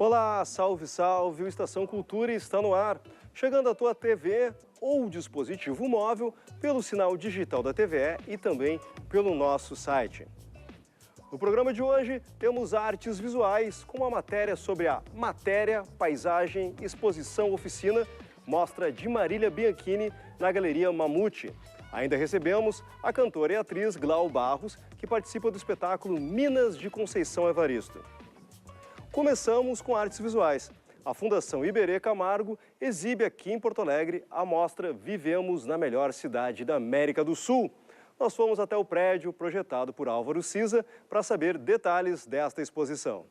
Olá, salve, salve! O Estação Cultura está no ar, chegando à tua TV ou dispositivo móvel pelo sinal digital da TVE e também pelo nosso site. No programa de hoje, temos artes visuais com uma matéria sobre a matéria, paisagem, exposição, oficina, mostra de Marília Bianchini na Galeria Mamute. Ainda recebemos a cantora e atriz Glau Barros, que participa do espetáculo Minas de Conceição Evaristo. Começamos com artes visuais. A Fundação Iberê Camargo exibe aqui em Porto Alegre a mostra Vivemos na Melhor Cidade da América do Sul. Nós fomos até o prédio projetado por Álvaro Siza para saber detalhes desta exposição.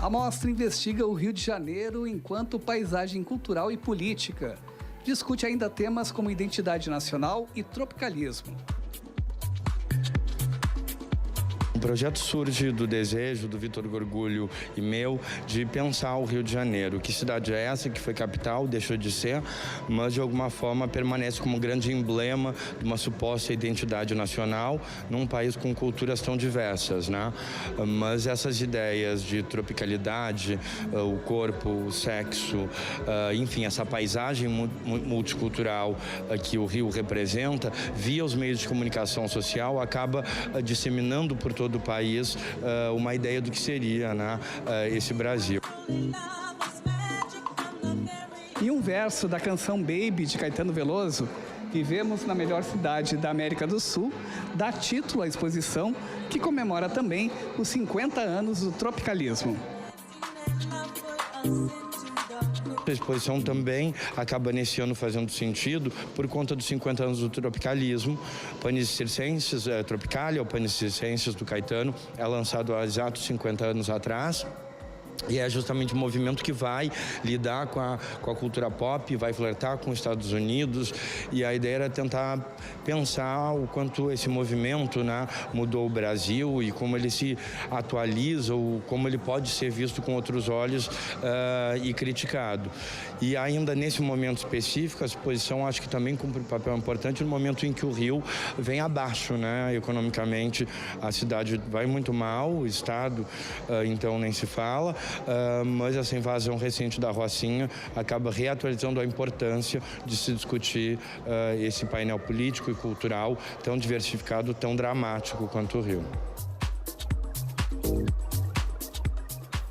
A mostra investiga o Rio de Janeiro enquanto paisagem cultural e política. Discute ainda temas como identidade nacional e tropicalismo. O projeto surge do desejo do Vitor Gorgulho e meu de pensar o Rio de Janeiro. Que cidade é essa que foi capital, deixou de ser, mas de alguma forma permanece como um grande emblema de uma suposta identidade nacional num país com culturas tão diversas, né? Mas essas ideias de tropicalidade, o corpo, o sexo, enfim, essa paisagem multicultural que o Rio representa, via os meios de comunicação social, acaba disseminando por todo o país uma ideia do que seria, né, esse Brasil. E um verso da canção Baby, de Caetano Veloso, Vivemos na Melhor Cidade da América do Sul, dá título à exposição, que comemora também os 50 anos do tropicalismo. A exposição também acaba nesse ano fazendo sentido por conta dos 50 anos do tropicalismo. Panis Circenses, Tropicalia, ou Panis Circenses do Caetano, é lançado há exatos 50 anos atrás. E é justamente um movimento que vai lidar com a cultura pop, vai flertar com os Estados Unidos. E a ideia era tentar pensar o quanto esse movimento, né, mudou o Brasil e como ele se atualiza, ou como ele pode ser visto com outros olhos e criticado. E ainda nesse momento específico, a exposição acho que também cumpre um papel importante no momento em que o Rio vem abaixo, né, economicamente. A cidade vai muito mal, o estado então nem se fala. Mas essa invasão recente da Rocinha acaba reatualizando a importância de se discutir esse painel político e cultural tão diversificado, tão dramático quanto o Rio.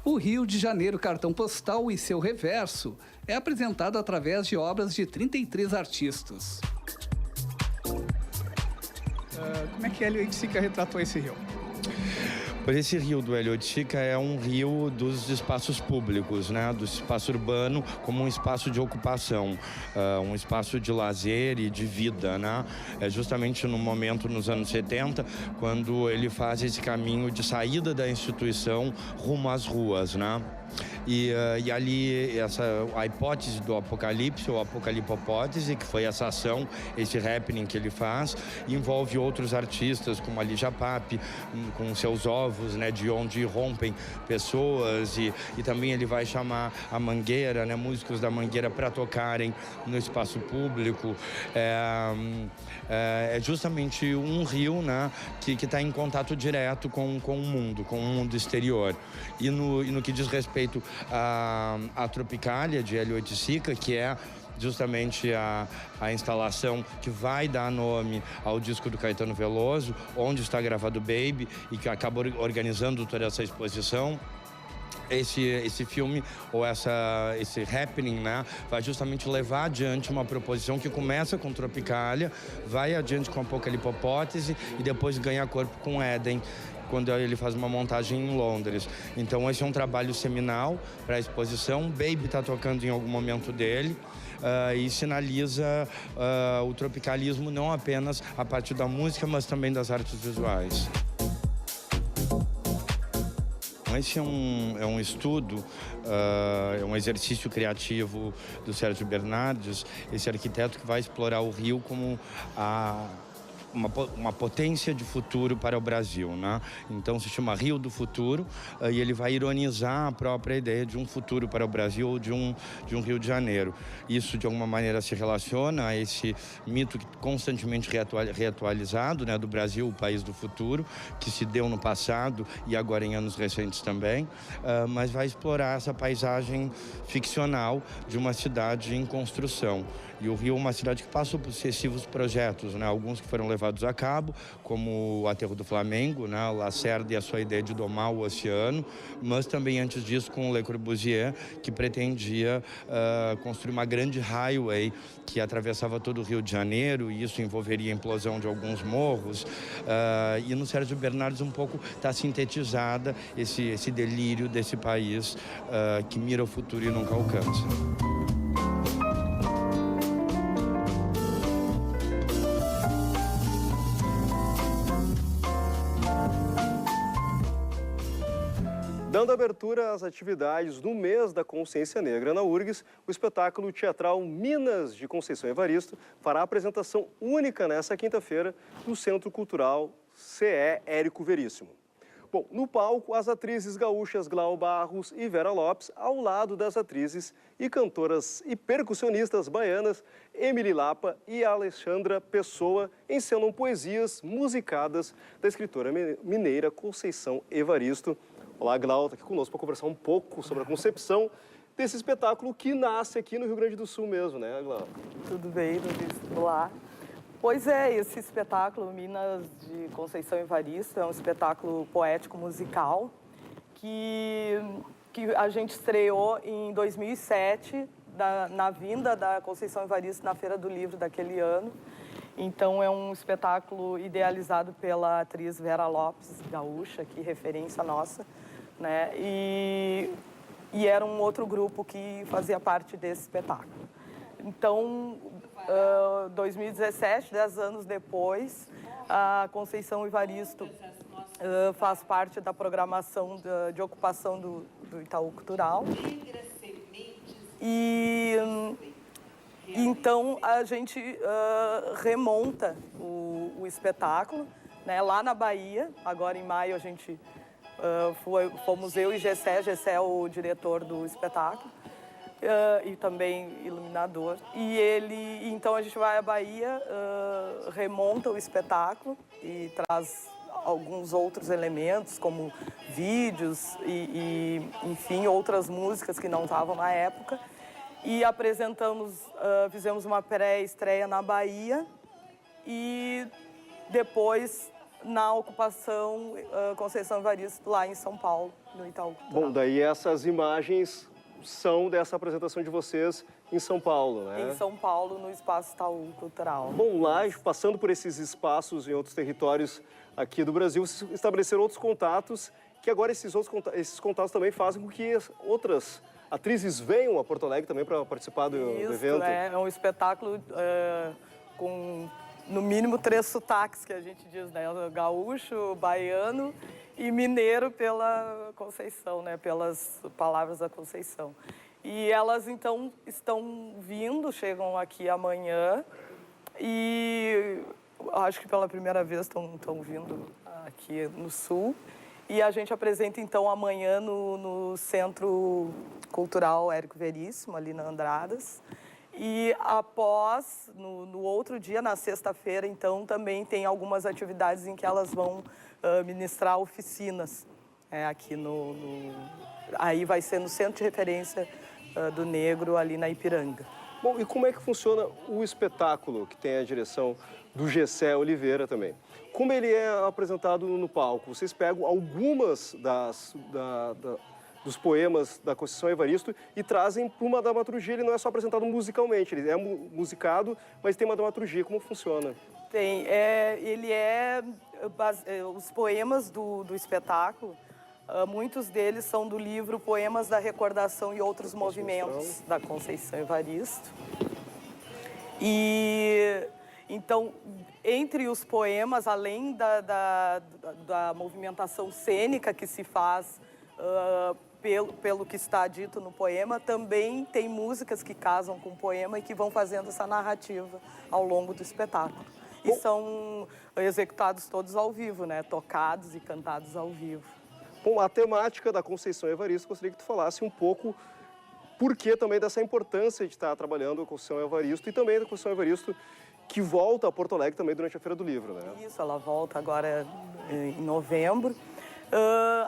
O Rio de Janeiro Cartão Postal e seu reverso é apresentado através de obras de 33 artistas. Como é que Hélio Oiticica retratou esse rio? Pois esse rio do Hélio Oiticica é um rio dos espaços públicos, né? Do espaço urbano como um espaço de ocupação, um espaço de lazer e de vida, né? É justamente no momento, nos anos 70, quando ele faz esse caminho de saída da instituição rumo às ruas, né? E ali a hipótese do apocalipse, ou apocalipopótese, que foi essa ação, esse happening que ele faz, envolve outros artistas como a Lígia Pape, com seus ovos, né, de onde rompem pessoas, e também ele vai chamar a Mangueira, né, músicos da Mangueira para tocarem no espaço público. É justamente um rio, né, que está em contato direto com o mundo exterior. E no que diz respeito à Tropicalia de Hélio Oiticica, que é justamente a instalação que vai dar nome ao disco do Caetano Veloso, onde está gravado Baby, e que acaba organizando toda essa exposição. Esse filme, ou esse happening, né, vai justamente levar adiante uma proposição que começa com Tropicalia, vai adiante com Apocalipopótese e depois ganha corpo com Éden, quando ele faz uma montagem em Londres. Então esse é um trabalho seminal para a exposição. Baby está tocando em algum momento dele. E sinaliza o tropicalismo não apenas a partir da música, mas também das artes visuais. Esse é um estudo, é um exercício criativo do Sérgio Bernardes, esse arquiteto que vai explorar o Rio como uma potência de futuro para o Brasil, né? Então se chama Rio do Futuro, e ele vai ironizar a própria ideia de um futuro para o Brasil ou de um Rio de Janeiro. Isso de alguma maneira se relaciona a esse mito constantemente reatualizado, né, do Brasil, o país do futuro, que se deu no passado e agora em anos recentes também, mas vai explorar essa paisagem ficcional de uma cidade em construção. E o Rio é uma cidade que passou por sucessivos projetos, né? Alguns que foram levados a cabo, como o Aterro do Flamengo, né? O Lacerda e a sua ideia de domar o oceano, mas também antes disso com o Le Corbusier, que pretendia construir uma grande highway que atravessava todo o Rio de Janeiro, e isso envolveria a implosão de alguns morros. E no Sérgio Bernardes um pouco está sintetizada esse delírio desse país que mira o futuro e nunca alcança. Dando abertura às atividades do mês da Consciência Negra na URGS, o espetáculo teatral Minas de Conceição Evaristo fará a apresentação única nesta quinta-feira no Centro Cultural CE Érico Veríssimo. Bom, no palco, as atrizes gaúchas Glau Barros e Vera Lopes, ao lado das atrizes e cantoras e percussionistas baianas Emily Lapa e Alexandra Pessoa, encenam poesias musicadas da escritora mineira Conceição Evaristo. Olá, Glau, está aqui conosco para conversar um pouco sobre a concepção desse espetáculo que nasce aqui no Rio Grande do Sul mesmo, né, Glau? Tudo bem, Luiz? Olá. Pois é, esse espetáculo Minas de Conceição Evaristo é um espetáculo poético-musical que a gente estreou em 2007, na vinda da Conceição Evaristo na Feira do Livro daquele ano. Então, é um espetáculo idealizado pela atriz Vera Lopes, gaúcha, que referência nossa, né? E era um outro grupo que fazia parte desse espetáculo. Então, 2017, 10 anos depois, a Conceição Evaristo faz parte da programação de ocupação do Itaú Cultural. E então a gente remonta o espetáculo, né, lá na Bahia. Agora em maio a gente fomos eu e Gessé. Gessé é o diretor do espetáculo. E também iluminador. Então a gente vai à Bahia, remonta o espetáculo e traz alguns outros elementos, como vídeos enfim, outras músicas que não estavam na época. E fizemos uma pré-estreia na Bahia e depois na ocupação Conceição Evaristo lá em São Paulo, no Itaú Cultural. Bom, daí essas imagens são dessa apresentação de vocês em São Paulo, né? Em São Paulo, no Espaço Itaú Cultural. Bom, lá, passando por esses espaços em outros territórios aqui do Brasil, vocês estabeleceram outros contatos, que agora esses contatos também fazem com que outras atrizes venham a Porto Alegre também para participar do evento. É um espetáculo com, no mínimo, 3 sotaques, que a gente diz, né? Gaúcho, baiano e mineiro pela Conceição, né? Pelas palavras da Conceição. E elas, então, estão vindo, chegam aqui amanhã e acho que pela primeira vez estão vindo aqui no Sul. E a gente apresenta, então, amanhã no Centro Cultural Érico Veríssimo, ali na Andradas. E após, no outro dia, na sexta-feira, então, também tem algumas atividades em que elas vão ministrar oficinas aqui Aí vai ser no Centro de Referência do Negro, ali na Ipiranga. Bom, e como é que funciona o espetáculo, que tem a direção do Gessé Oliveira também? Como ele é apresentado no palco? Vocês pegam algumas dos poemas da Conceição Evaristo e trazem para uma dramaturgia. Ele não é só apresentado musicalmente, ele é musicado, mas tem uma dramaturgia. Como funciona? Tem. Os poemas do espetáculo, muitos deles são do livro Poemas da Recordação e Outros Movimentos, da Conceição Evaristo. E, então, entre os poemas, além da movimentação cênica que se faz pelo que está dito no poema, também tem músicas que casam com o poema e que vão fazendo essa narrativa ao longo do espetáculo. e são executados todos ao vivo, né? Tocados e cantados ao vivo. Bom, a temática da Conceição Evaristo, gostaria que tu falasse um pouco por que também dessa importância de estar trabalhando a Conceição Evaristo e também da Conceição Evaristo que volta a Porto Alegre também durante a Feira do Livro, né? Isso, ela volta agora em novembro.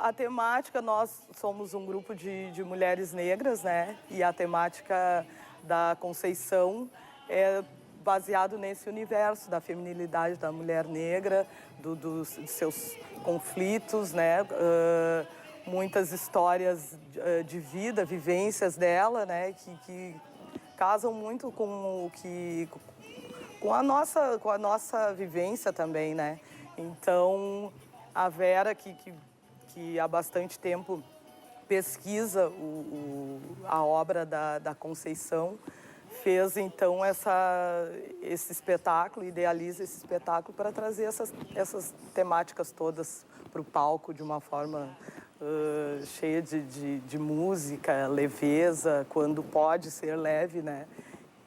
A temática, nós somos um grupo de mulheres negras, né? E a temática da Conceição é baseado nesse universo da feminilidade da mulher negra, dos seus conflitos, né? Muitas histórias de vida, vivências dela, né? Que casam muito com a nossa vivência também, né? Então, a Vera, que há bastante tempo pesquisa a obra da Conceição, fez então esse espetáculo, idealiza esse espetáculo para trazer essas temáticas todas para o palco de uma forma cheia de música, leveza, quando pode ser leve, né?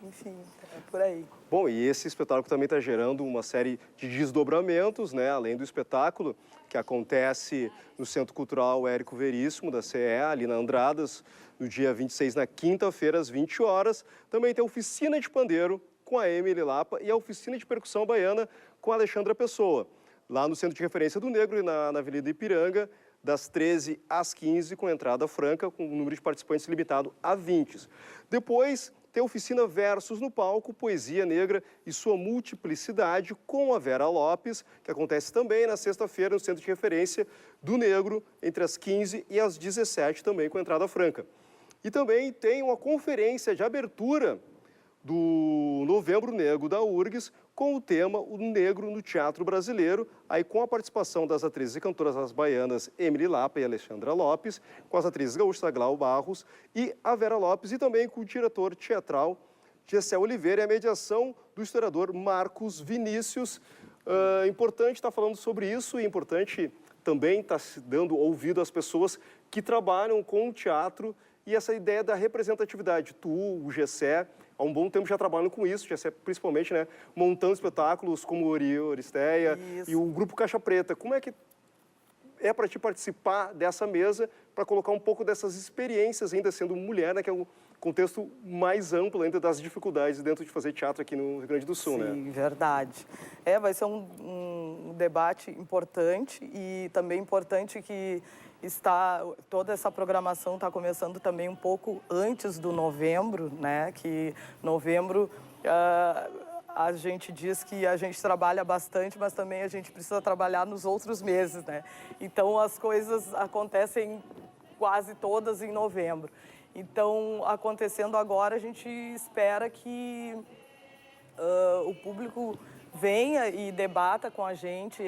Enfim, é por aí. Bom, e esse espetáculo também está gerando uma série de desdobramentos, né? Além do espetáculo que acontece no Centro Cultural Érico Veríssimo, da CE, ali na Andradas, no dia 26, na quinta-feira, às 20 horas. Também tem a oficina de pandeiro com a Emily Lapa e a oficina de percussão baiana com a Alexandra Pessoa, lá no Centro de Referência do Negro, na Avenida Ipiranga, das 13 às 15, com entrada franca, com o número de participantes limitado a 20. Depois, tem a oficina Versos no Palco, Poesia Negra e sua multiplicidade, com a Vera Lopes, que acontece também na sexta-feira no Centro de Referência do Negro, entre as 15 e as 17, também com entrada franca. E também tem uma conferência de abertura do Novembro Negro da URGS, com o tema O Negro no Teatro Brasileiro, aí com a participação das atrizes e cantoras as baianas Emily Lapa e Alexandra Lopes, com as atrizes gaúchas Glau Barros e a Vera Lopes, e também com o diretor teatral Gessé Oliveira e a mediação do historiador Marcos Vinícius. Importante estar falando sobre isso e importante também estar se dando ouvido às pessoas que trabalham com o teatro e essa ideia da representatividade. Tu, o Gessé, há um bom tempo já trabalham com isso, Gessé, principalmente, né, montando espetáculos como Oristeia e o Grupo Caixa Preta. Como é que é para ti participar dessa mesa, para colocar um pouco dessas experiências, ainda sendo mulher, né, que é um contexto mais amplo ainda das dificuldades dentro de fazer teatro aqui no Rio Grande do Sul, né? Sim, verdade. Vai ser um debate importante e também importante que toda essa programação está começando também um pouco antes do novembro, né? Que novembro a gente diz que a gente trabalha bastante, mas também a gente precisa trabalhar nos outros meses, né? Então as coisas acontecem quase todas em novembro. Então, acontecendo agora, a gente espera que o público venha e debata com a gente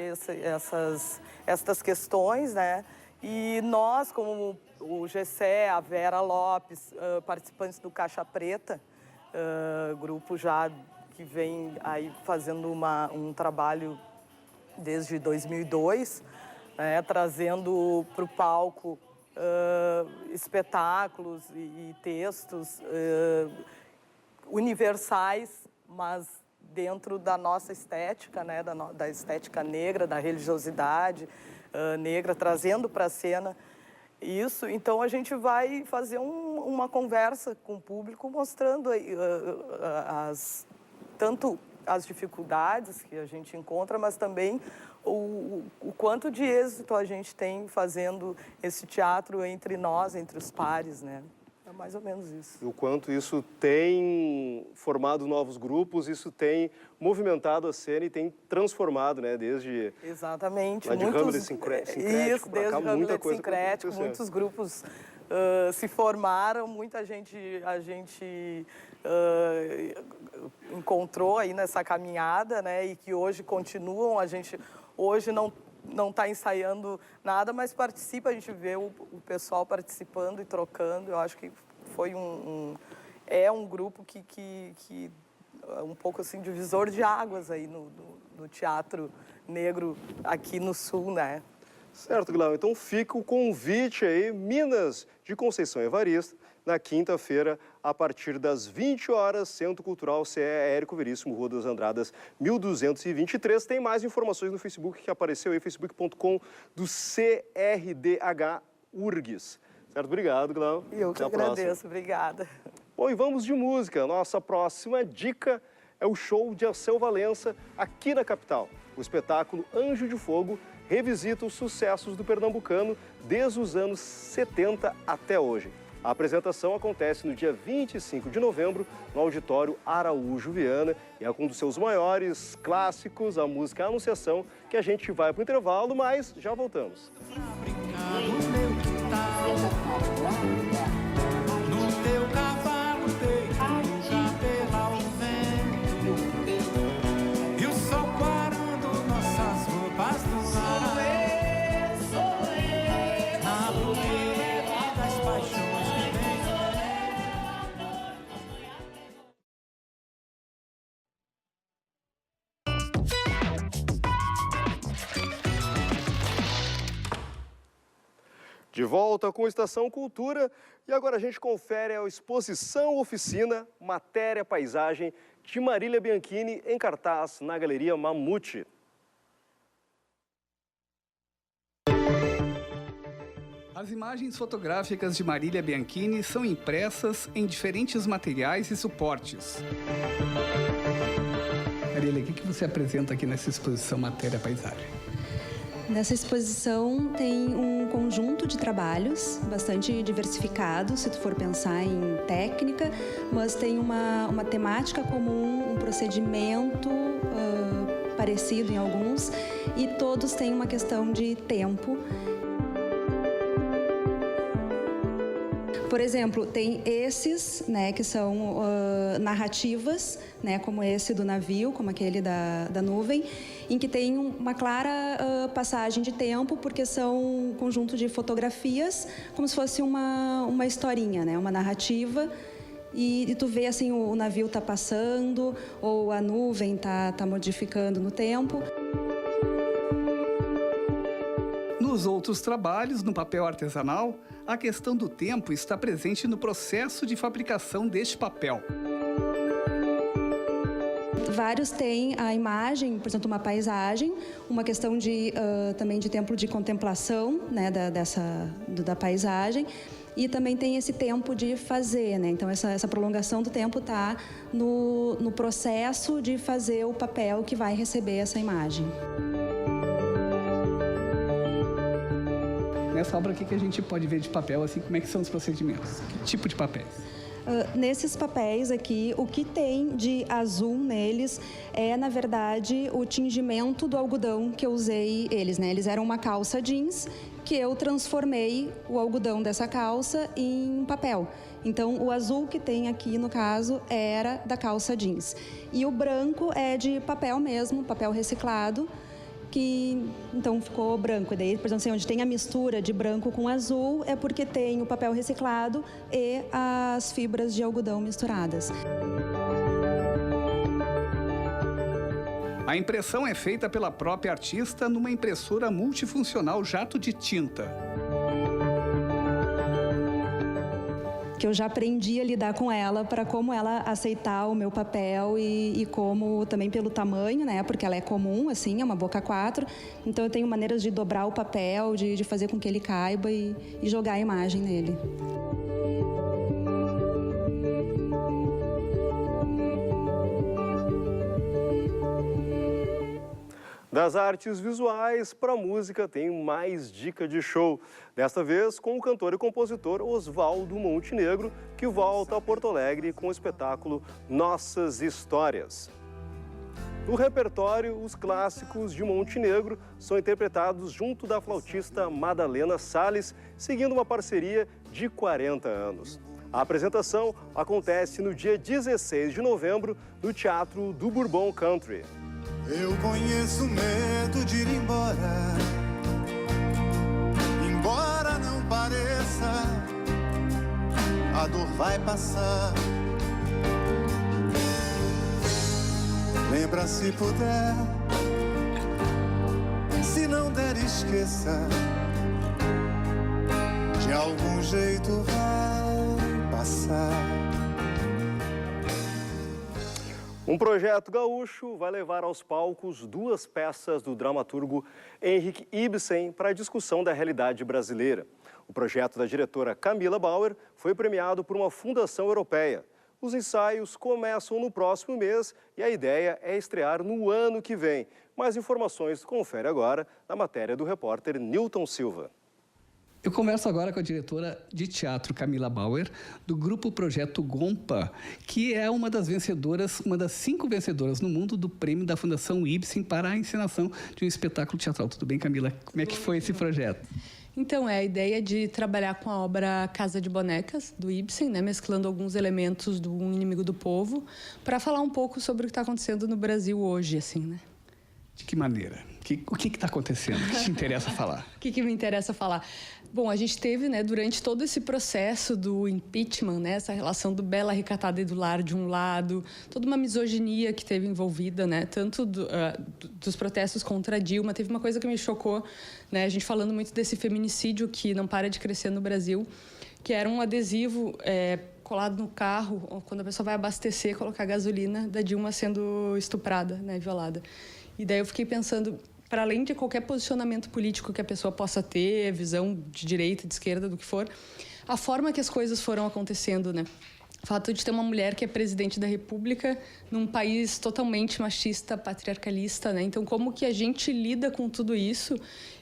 essas questões, né? E nós, como o Gessé, a Vera Lopes, participantes do Caixa Preta, grupo já que vem aí fazendo um trabalho desde 2002, né, trazendo para o palco espetáculos e textos universais, mas dentro da nossa estética, né, da estética negra, da religiosidade negra, trazendo para a cena isso. Então, a gente vai fazer uma conversa com o público, mostrando tanto as dificuldades que a gente encontra, mas também o quanto de êxito a gente tem fazendo esse teatro entre nós, entre os pares, né? É mais ou menos isso. O quanto isso tem formado novos grupos, isso tem movimentado a cena e tem transformado, né? Desde... Exatamente. Lá de Hamlet sincrético Isso, desde cá, o muita Hamlet coisa sincrético, muitos grupos se formaram, muita gente encontrou aí nessa caminhada, né? E que hoje continuam, a gente hoje não está ensaiando nada, mas participa, a gente vê o pessoal participando e trocando. Eu acho que foi um grupo que um pouco assim divisor de águas aí no teatro negro aqui no Sul, né? Certo, Glau. Então fica o convite aí, Minas de Conceição Evaristo, na quinta-feira, a partir das 20 horas, Centro Cultural CE Érico Veríssimo, Rua das Andradas, 1223. Tem mais informações no Facebook que apareceu aí, facebook.com do CRDH URGS. Certo? Obrigado, Glau. Eu que agradeço, obrigada. Bom, e vamos de música. Nossa próxima dica é o show de Alceu Valença, aqui na capital. O espetáculo Anjo de Fogo revisita os sucessos do pernambucano desde os anos 70 até hoje. A apresentação acontece no dia 25 de novembro, no Auditório Araújo Viana, e é um dos seus maiores clássicos, a música Anunciação, que a gente vai para o intervalo, mas já voltamos. No teu cavalo deito já pela o vento, e o sol quarando nossas roupas no ar. Sou eu, na brulha das paixões que vem. De volta com Estação Cultura, e agora a gente confere a exposição oficina Matéria Paisagem de Marília Bianchini em cartaz na Galeria Mamute. As imagens fotográficas de Marília Bianchini são impressas em diferentes materiais e suportes. Marília, o que você apresenta aqui nessa exposição Matéria Paisagem? Nessa exposição tem um conjunto de trabalhos bastante diversificado, se tu for pensar em técnica, mas tem uma temática comum, um procedimento parecido em alguns, e todos têm uma questão de tempo. Por exemplo, tem esses, né, que são narrativas, né, como esse do navio, como aquele da nuvem, em que tem uma clara passagem de tempo, porque são um conjunto de fotografias, como se fosse uma historinha, né, uma narrativa, e tu vê assim, o navio está passando, ou a nuvem está modificando no tempo. Nos outros trabalhos, no papel artesanal, a questão do tempo está presente no processo de fabricação deste papel. Vários têm a imagem, por exemplo, uma paisagem, uma questão também de tempo de contemplação, né, da paisagem, e também tem esse tempo de fazer, né? Então essa prolongação do tempo está no processo de fazer o papel que vai receber essa imagem. Nessa obra aqui que a gente pode ver de papel, assim, como é que são os procedimentos? Que tipo de papéis? Nesses papéis aqui, o que tem de azul neles é, na verdade, o tingimento do algodão que eu usei eles, né? Eles eram uma calça jeans que eu transformei o algodão dessa calça em papel. Então, o azul que tem aqui, no caso, era da calça jeans. E o branco é de papel mesmo, papel reciclado, que então ficou branco. E daí, por exemplo, assim, onde tem a mistura de branco com azul é porque tem o papel reciclado e as fibras de algodão misturadas. A impressão é feita pela própria artista numa impressora multifuncional jato de tinta. Que eu já aprendi a lidar com ela para como ela aceitar o meu papel e como também pelo tamanho, né? Porque ela é comum, assim, é uma boca 4. Então eu tenho maneiras de dobrar o papel, de fazer com que ele caiba e jogar a imagem nele. Das artes visuais para a música tem mais dica de show. Desta vez com o cantor e compositor Oswaldo Montenegro, que volta a Porto Alegre com o espetáculo Nossas Histórias. No repertório, os clássicos de Montenegro são interpretados junto da flautista Madalena Salles, seguindo uma parceria de 40 anos. A apresentação acontece no dia 16 de novembro no Teatro do Bourbon Country. Eu conheço o medo de ir embora, embora não pareça, a dor vai passar. Lembra se puder, se não der esqueça, de algum jeito vai passar. Um projeto gaúcho vai levar aos palcos 2 peças do dramaturgo Henrik Ibsen para a discussão da realidade brasileira. O projeto da diretora Camila Bauer foi premiado por uma fundação europeia. Os ensaios começam no próximo mês e a ideia é estrear no ano que vem. Mais informações confere agora na matéria do repórter Nilton Silva. Eu converso agora com a diretora de teatro Camila Bauer, do grupo Projeto Gompa, que é uma das 5 vencedoras no mundo do prêmio da Fundação Ibsen para a encenação de um espetáculo teatral. Tudo bem, Camila? Como é que foi esse projeto? Então, é a ideia de trabalhar com a obra Casa de Bonecas, do Ibsen, né, mesclando alguns elementos do Um Inimigo do Povo, para falar um pouco sobre o que está acontecendo no Brasil hoje, assim, né? De que maneira? O que está acontecendo? O que te interessa falar? O que me interessa falar? Bom, a gente teve, né, durante todo esse processo do impeachment, né, essa relação do Bela Recatada e do Lar de um lado, toda uma misoginia que teve envolvida, né, tanto dos protestos contra a Dilma. Teve uma coisa que me chocou, né, a gente falando muito desse feminicídio que não para de crescer no Brasil, que era um adesivo colado no carro, quando a pessoa vai abastecer, colocar gasolina da Dilma sendo estuprada, né, violada. E daí eu fiquei pensando, para além de qualquer posicionamento político que a pessoa possa ter, visão de direita, de esquerda, do que for, a forma que as coisas foram acontecendo, né? O fato de ter uma mulher que é presidente da República num país totalmente machista, patriarcalista, né? Então, como que a gente lida com tudo isso?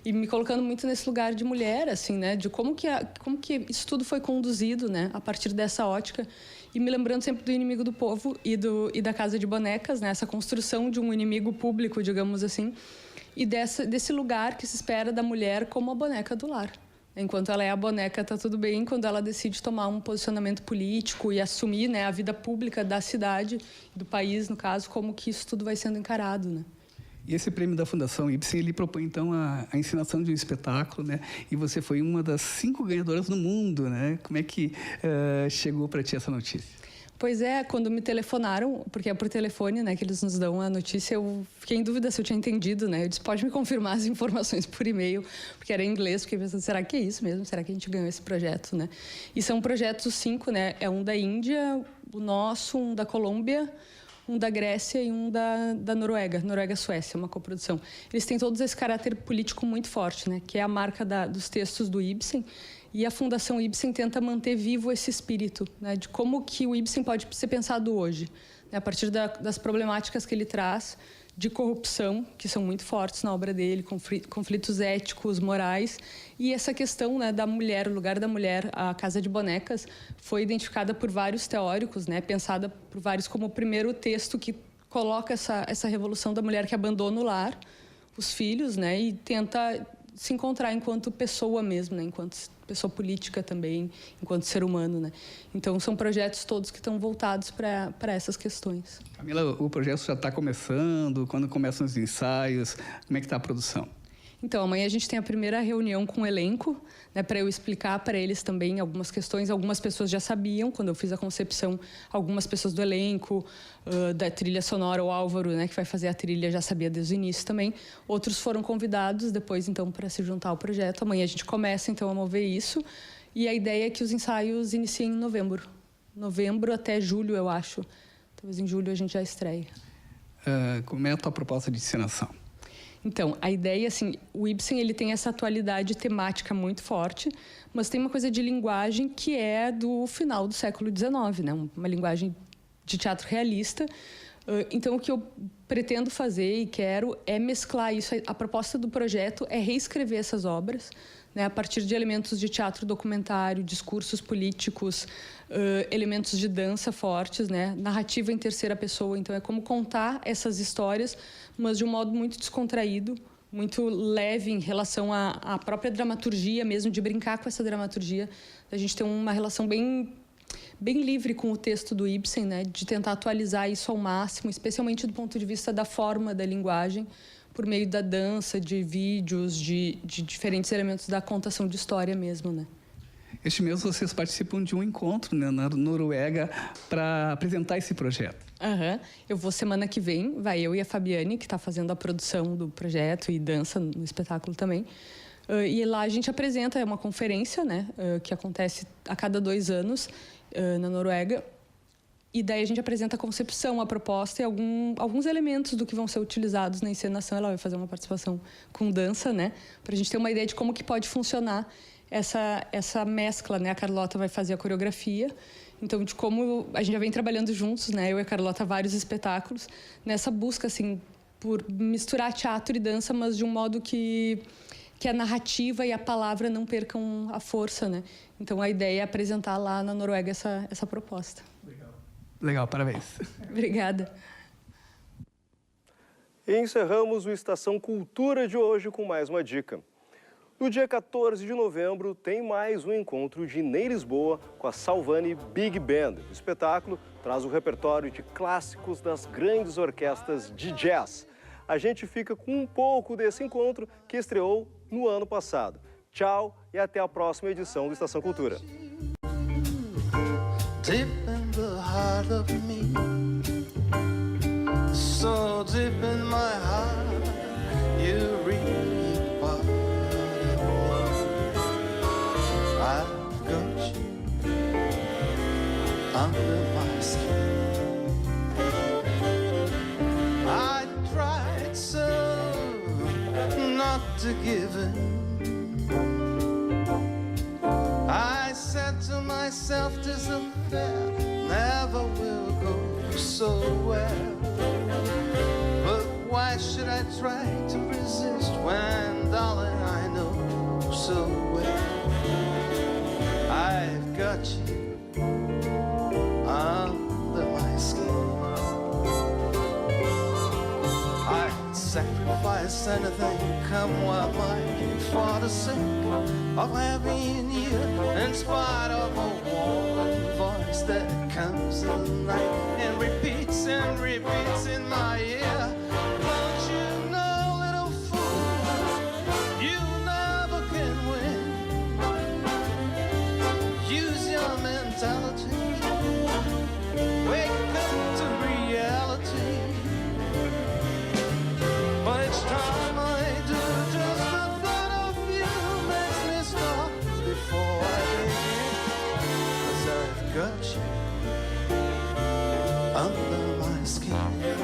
E me colocando muito nesse lugar de mulher, assim, né? De como que isso tudo foi conduzido, né? A partir dessa ótica. E me lembrando sempre do Inimigo do Povo e da Casa de Bonecas, né? Essa construção de um inimigo público, digamos assim, e desse lugar que se espera da mulher como a boneca do lar. Enquanto ela é a boneca, tá tudo bem. Quando ela decide tomar um posicionamento político e assumir, né, a vida pública da cidade, do país, no caso, como que isso tudo vai sendo encarado, né? E esse prêmio da Fundação Ibsen, ele propõe, então, a encenação de um espetáculo, né? E você foi uma das 5 ganhadoras no mundo, né? Como é que chegou para ti essa notícia? Pois é, quando me telefonaram, porque é por telefone, né, que eles nos dão a notícia, eu fiquei em dúvida se eu tinha entendido, né? Eu disse, pode me confirmar as informações por e-mail, porque era em inglês, fiquei pensando, será que é isso mesmo? Será que a gente ganhou esse projeto, né? E são projetos 5, né? É um da Índia, o nosso, um da Colômbia, um da Grécia e um da Noruega, Noruega-Suécia, uma coprodução. Eles têm todos esse caráter político muito forte, né? Que é a marca dos textos do Ibsen. E a Fundação Ibsen tenta manter vivo esse espírito, né? De como que o Ibsen pode ser pensado hoje, né? A partir das problemáticas que ele traz de corrupção, que são muito fortes na obra dele, conflitos éticos, morais, e essa questão, né, da mulher, o lugar da mulher. A Casa de Bonecas foi identificada por vários teóricos, né, pensada por vários como o primeiro texto que coloca essa revolução da mulher que abandona o lar, os filhos, né, e tenta se encontrar enquanto pessoa mesmo, né, enquanto pessoa política também, enquanto ser humano, né? Então, são projetos todos que estão voltados para essas questões. Camila, o projeto já está começando? Quando começam os ensaios? Como é que está a produção? Então, amanhã a gente tem a primeira reunião com o elenco, né, para eu explicar para eles também algumas questões. Algumas pessoas já sabiam, quando eu fiz a concepção, algumas pessoas do elenco, da trilha sonora, o Álvaro, né, que vai fazer a trilha, já sabia desde o início também. Outros foram convidados depois, então, para se juntar ao projeto. Amanhã a gente começa, então, a mover isso. E a ideia é que os ensaios iniciem em novembro. Novembro até julho, eu acho. Talvez em julho a gente já estreie. Como é a tua proposta de encenação? Então, a ideia, assim, o Ibsen, ele tem essa atualidade temática muito forte, mas tem uma coisa de linguagem que é do final do século XIX, né? Uma linguagem de teatro realista. Então, o que eu pretendo fazer e quero é mesclar isso. A proposta do projeto é reescrever essas obras, né, a partir de elementos de teatro documentário, discursos políticos, elementos de dança fortes, né, narrativa em terceira pessoa. Então, é como contar essas histórias, mas de um modo muito descontraído, muito leve em relação à própria dramaturgia mesmo, de brincar com essa dramaturgia. A gente tem uma relação bem livre com o texto do Ibsen, né, de tentar atualizar isso ao máximo, especialmente do ponto de vista da forma da linguagem, por meio da dança, de vídeos, de diferentes elementos da contação de história mesmo, né? Este mês vocês participam de um encontro, né, na Noruega para apresentar esse projeto. Eu vou semana que vem, vai eu e a Fabiane, que está fazendo a produção do projeto e dança no espetáculo também. E lá a gente apresenta, é uma conferência, né, que acontece a cada 2 anos. na Noruega. E daí a gente apresenta a concepção, a proposta e alguns elementos do que vão ser utilizados na encenação. Ela vai fazer uma participação com dança, né? Para a gente ter uma ideia de como que pode funcionar essa mescla, né? A Carlota vai fazer a coreografia. Então, de como a gente já vem trabalhando juntos, né? Eu e a Carlota, vários espetáculos, nessa busca, assim, por misturar teatro e dança, mas de um modo que a narrativa e a palavra não percam a força, né? Então, a ideia é apresentar lá na Noruega essa proposta. Legal, parabéns. Obrigada. E encerramos o Estação Cultura de hoje com mais uma dica. No dia 14 de novembro, tem mais um encontro de Ney Lisboa com a Salvani Big Band. O espetáculo traz o repertório de clássicos das grandes orquestras de jazz. A gente fica com um pouco desse encontro que estreou no ano passado. Tchau e até a próxima edição do Estação Cultura. Deep in the heart of me, so deep in my heart, you really part of me. I've got you under my skin. I tried so not to give in. I said to myself, this affair never will go so well. But why should I try to resist when, darling, I know so well I've got you under my skin. I'd sacrifice anything, come what might, for the sake of having you, in spite of a warm voice that comes at night and repeats in my ear. Don't you know, little fool, you never can win. Use your mentality, wake up to reality. But each time I do, just the thought of you makes me stop before I begin. 'Cause I've got you under my skin.